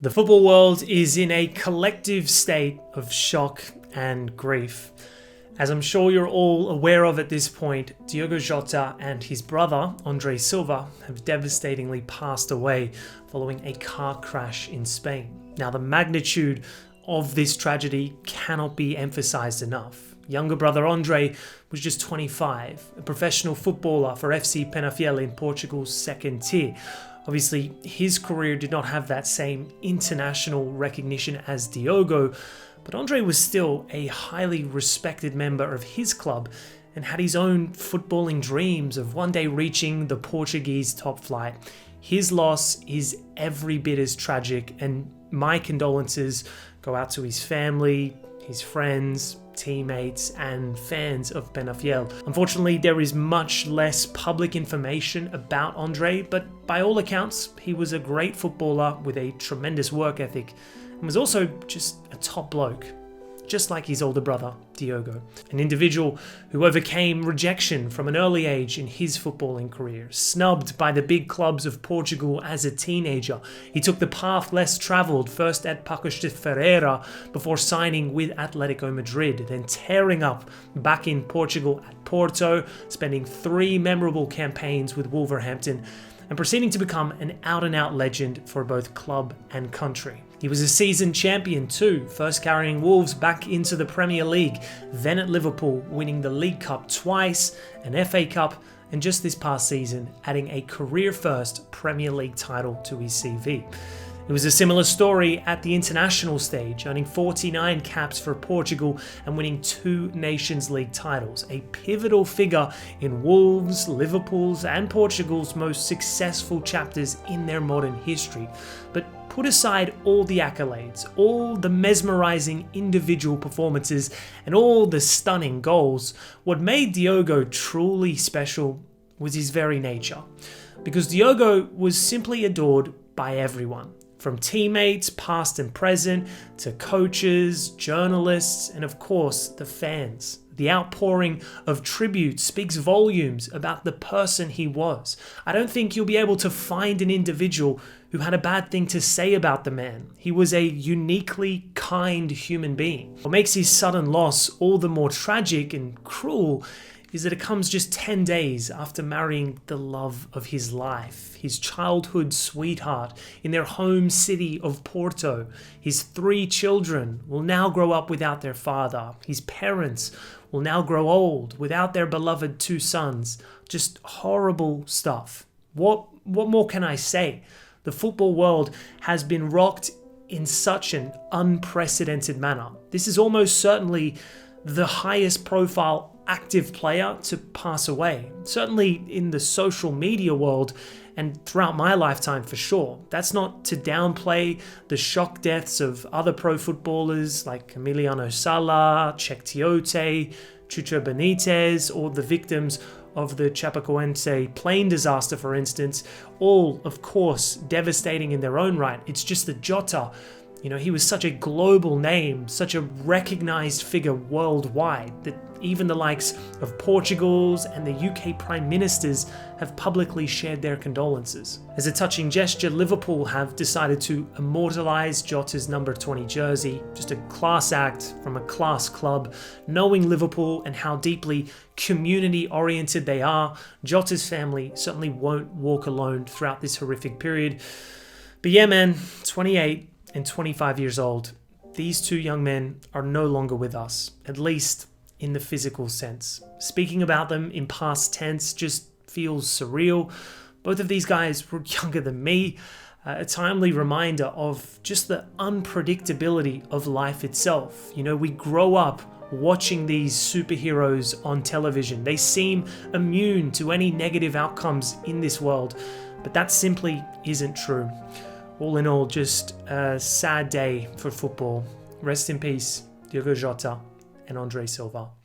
The football world is in a collective state of shock and grief. As I'm sure you're all aware of at this point, Diogo Jota and his brother, Andre Silva, have devastatingly passed away following a car crash in Spain. Now, the magnitude of this tragedy cannot be emphasized enough. Younger brother Andre was just 25, a professional footballer for FC Penafiel in Portugal's second tier. Obviously, his career did not have that same international recognition as Diogo, but Andre was still a highly respected member of his club and had his own footballing dreams of one day reaching the Portuguese top flight. His loss is every bit as tragic, and my condolences go out to his family, his friends, teammates and fans of Penafiel. Unfortunately, there is much less public information about Andre, but by all accounts, he was a great footballer with a tremendous work ethic and was also just a top bloke, just like his older brother, Diogo. An individual who overcame rejection from an early age in his footballing career. Snubbed by the big clubs of Portugal as a teenager, he took the path less travelled, first at Paços de Ferreira before signing with Atletico Madrid, then tearing up back in Portugal at Porto, spending 3 memorable campaigns with Wolverhampton, and proceeding to become an out-and-out legend for both club and country. He was a season champion too, first carrying Wolves back into the Premier League, then at Liverpool winning the League Cup twice, an FA Cup, and just this past season adding a career-first Premier League title to his CV. It was a similar story at the international stage, earning 49 caps for Portugal and winning 2 Nations League titles, a pivotal figure in Wolves, Liverpool's and Portugal's most successful chapters in their modern history. But put aside all the accolades, all the mesmerizing individual performances and all the stunning goals, what made Diogo truly special was his very nature. Because Diogo was simply adored by everyone. From teammates, past and present, to coaches, journalists, and of course, the fans. The outpouring of tribute speaks volumes about the person he was. I don't think you'll be able to find an individual who had a bad thing to say about the man. He was a uniquely kind human being. What makes his sudden loss all the more tragic and cruel is that it comes just 10 days after marrying the love of his life, his childhood sweetheart, in their home city of Porto. His 3 children will now grow up without their father. His parents will now grow old without their beloved 2 sons. Just horrible stuff. What more can I say? The football world has been rocked in such an unprecedented manner. This is almost certainly the highest profile active player to pass away, certainly in the social media world and throughout my lifetime for sure. That's not to downplay the shock deaths of other pro footballers like Emiliano Sala, Cheick Tiote, Chucho Benitez, or the victims of the Chapecoense plane disaster, for instance, all of course devastating in their own right. It's just that Jota, he was such a global name, such a recognized figure worldwide that even the likes of Portugal's and the UK Prime Ministers have publicly shared their condolences. As a touching gesture, Liverpool have decided to immortalise Jota's number 20 jersey, just a class act from a class club. Knowing Liverpool and how deeply community-oriented they are, Jota's family certainly won't walk alone throughout this horrific period. But yeah, man, 28 and 25 years old, these 2 young men are no longer with us, at least in the physical sense. Speaking about them in past tense just feels surreal. Both of these guys were younger than me, a timely reminder of just the unpredictability of life itself. We grow up watching these superheroes on television. They seem immune to any negative outcomes in this world, but that simply isn't true. All in all, just a sad day for football. Rest in peace, Diogo Jota and Andre Silva.